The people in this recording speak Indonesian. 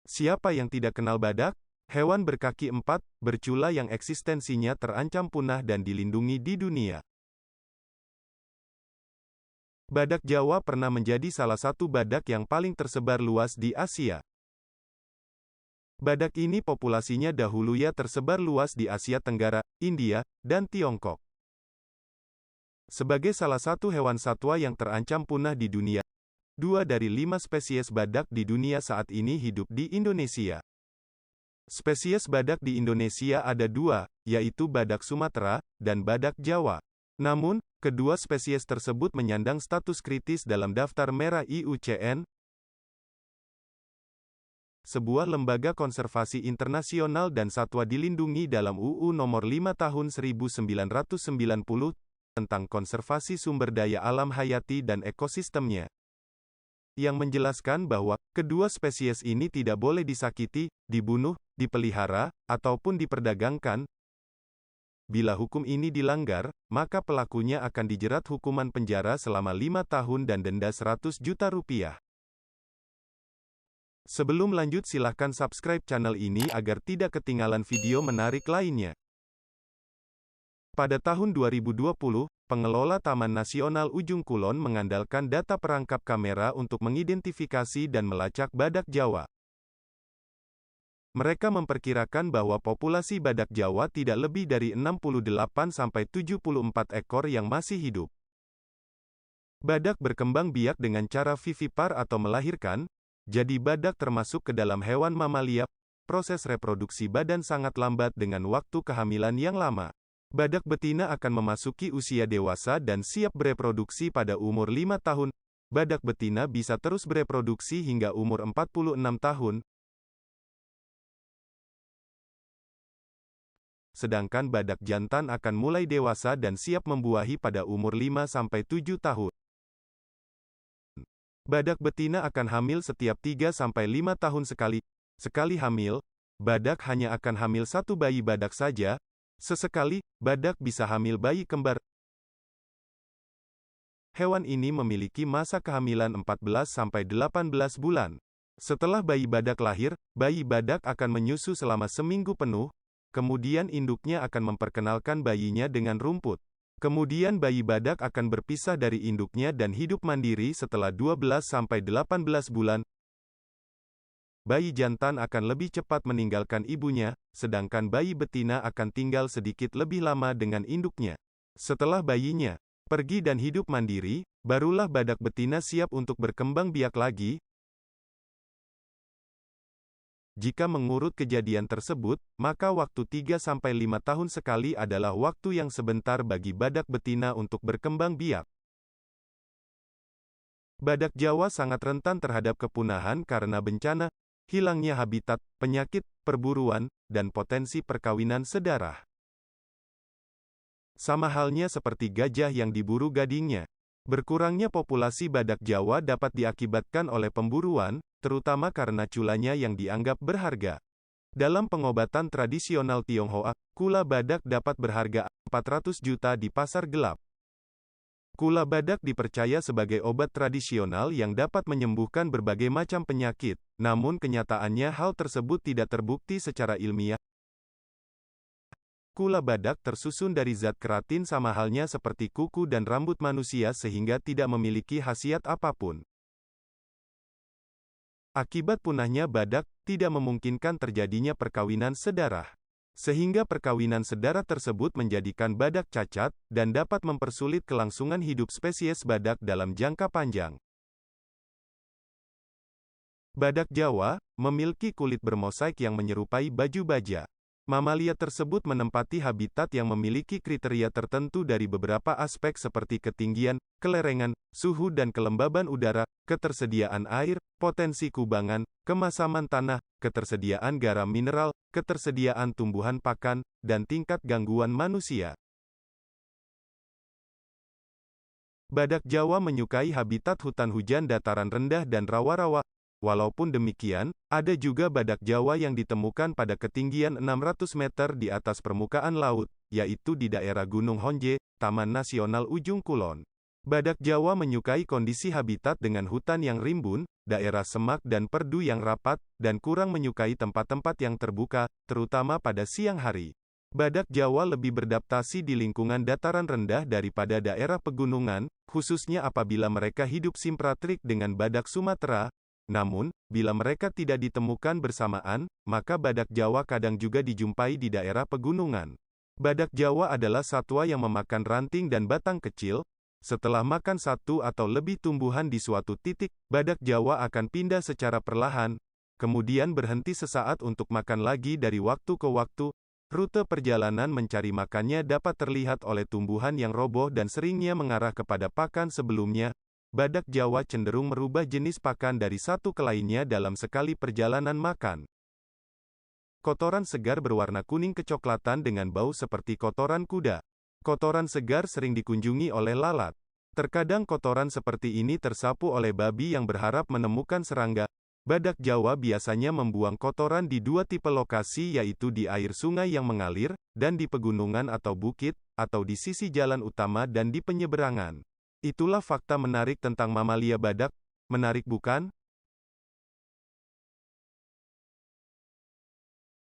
Siapa yang tidak kenal badak? Hewan berkaki empat, bercula yang eksistensinya terancam punah dan dilindungi di dunia. Badak Jawa pernah menjadi salah satu badak yang paling tersebar luas di Asia. Badak ini populasinya dahulunya tersebar luas di Asia Tenggara, India, dan Tiongkok. Sebagai salah satu hewan satwa yang terancam punah di dunia, 2 dari 5 spesies badak di dunia saat ini hidup di Indonesia. Spesies badak di Indonesia ada 2, yaitu badak Sumatera dan badak Jawa. Namun, kedua spesies tersebut menyandang status kritis dalam daftar merah IUCN, sebuah lembaga konservasi internasional dan satwa dilindungi dalam UU Nomor 5 Tahun 1990 tentang konservasi sumber daya alam hayati dan ekosistemnya, yang menjelaskan bahwa kedua spesies ini tidak boleh disakiti, dibunuh, dipelihara, ataupun diperdagangkan. Bila hukum ini dilanggar, maka pelakunya akan dijerat hukuman penjara selama 5 tahun dan denda 100 juta rupiah. Sebelum lanjut silahkan subscribe channel ini agar tidak ketinggalan video menarik lainnya. Pada tahun 2020, pengelola Taman Nasional Ujung Kulon mengandalkan data perangkap kamera untuk mengidentifikasi dan melacak badak Jawa. Mereka memperkirakan bahwa populasi badak Jawa tidak lebih dari 68-74 ekor yang masih hidup. Badak berkembang biak dengan cara vivipar atau melahirkan, jadi badak termasuk ke dalam hewan mamalia. Proses reproduksi badan sangat lambat dengan waktu kehamilan yang lama. Badak betina akan memasuki usia dewasa dan siap bereproduksi pada umur 5 tahun. Badak betina bisa terus bereproduksi hingga umur 46 tahun. Sedangkan badak jantan akan mulai dewasa dan siap membuahi pada umur 5-7 tahun. Badak betina akan hamil setiap 3-5 tahun sekali. Sekali hamil, badak hanya akan hamil satu bayi badak saja. Sesekali, badak bisa hamil bayi kembar. Hewan ini memiliki masa kehamilan 14-18 bulan. Setelah bayi badak lahir, bayi badak akan menyusu selama seminggu penuh, kemudian induknya akan memperkenalkan bayinya dengan rumput. Kemudian bayi badak akan berpisah dari induknya dan hidup mandiri setelah 12-18 bulan. Bayi jantan akan lebih cepat meninggalkan ibunya, sedangkan bayi betina akan tinggal sedikit lebih lama dengan induknya. Setelah bayinya pergi dan hidup mandiri, barulah badak betina siap untuk berkembang biak lagi. Jika mengurut kejadian tersebut, maka waktu 3-5 tahun sekali adalah waktu yang sebentar bagi badak betina untuk berkembang biak. Badak Jawa sangat rentan terhadap kepunahan karena bencana, hilangnya habitat, penyakit, perburuan, dan potensi perkawinan sedarah. Sama halnya seperti gajah yang diburu gadingnya. Berkurangnya populasi badak Jawa dapat diakibatkan oleh pemburuan, terutama karena culanya yang dianggap berharga. Dalam pengobatan tradisional Tionghoa, kula badak dapat berharga 400 juta di pasar gelap. Kula badak dipercaya sebagai obat tradisional yang dapat menyembuhkan berbagai macam penyakit, namun kenyataannya hal tersebut tidak terbukti secara ilmiah. Kula badak tersusun dari zat keratin sama halnya seperti kuku dan rambut manusia sehingga tidak memiliki khasiat apapun. Akibat punahnya badak, tidak memungkinkan terjadinya perkawinan sedarah. Sehingga perkawinan sedarah tersebut menjadikan badak cacat, dan dapat mempersulit kelangsungan hidup spesies badak dalam jangka panjang. Badak Jawa memiliki kulit bermosaik yang menyerupai baju baja. Mamalia tersebut menempati habitat yang memiliki kriteria tertentu dari beberapa aspek seperti ketinggian, kelerengan, suhu dan kelembaban udara, ketersediaan air, potensi kubangan, kemasaman tanah, ketersediaan garam mineral, ketersediaan tumbuhan pakan, dan tingkat gangguan manusia. Badak Jawa menyukai habitat hutan hujan dataran rendah dan rawa-rawa. Walaupun demikian, ada juga badak Jawa yang ditemukan pada ketinggian 600 meter di atas permukaan laut, yaitu di daerah Gunung Honje, Taman Nasional Ujung Kulon. Badak Jawa menyukai kondisi habitat dengan hutan yang rimbun, daerah semak dan perdu yang rapat, dan kurang menyukai tempat-tempat yang terbuka, terutama pada siang hari. Badak Jawa lebih beradaptasi di lingkungan dataran rendah daripada daerah pegunungan, khususnya apabila mereka hidup simpratrik dengan badak Sumatera. Namun, bila mereka tidak ditemukan bersamaan, maka badak Jawa kadang juga dijumpai di daerah pegunungan. Badak Jawa adalah satwa yang memakan ranting dan batang kecil. Setelah makan satu atau lebih tumbuhan di suatu titik, badak Jawa akan pindah secara perlahan, kemudian berhenti sesaat untuk makan lagi dari waktu ke waktu. Rute perjalanan mencari makannya dapat terlihat oleh tumbuhan yang roboh dan seringnya mengarah kepada pakan sebelumnya. Badak Jawa cenderung merubah jenis pakan dari satu ke lainnya dalam sekali perjalanan makan. Kotoran segar berwarna kuning kecoklatan dengan bau seperti kotoran kuda. Kotoran segar sering dikunjungi oleh lalat. Terkadang kotoran seperti ini tersapu oleh babi yang berharap menemukan serangga. Badak Jawa biasanya membuang kotoran di dua tipe lokasi, yaitu di air sungai yang mengalir, dan di pegunungan atau bukit, atau di sisi jalan utama dan di penyeberangan. Itulah fakta menarik tentang mamalia badak. Menarik bukan?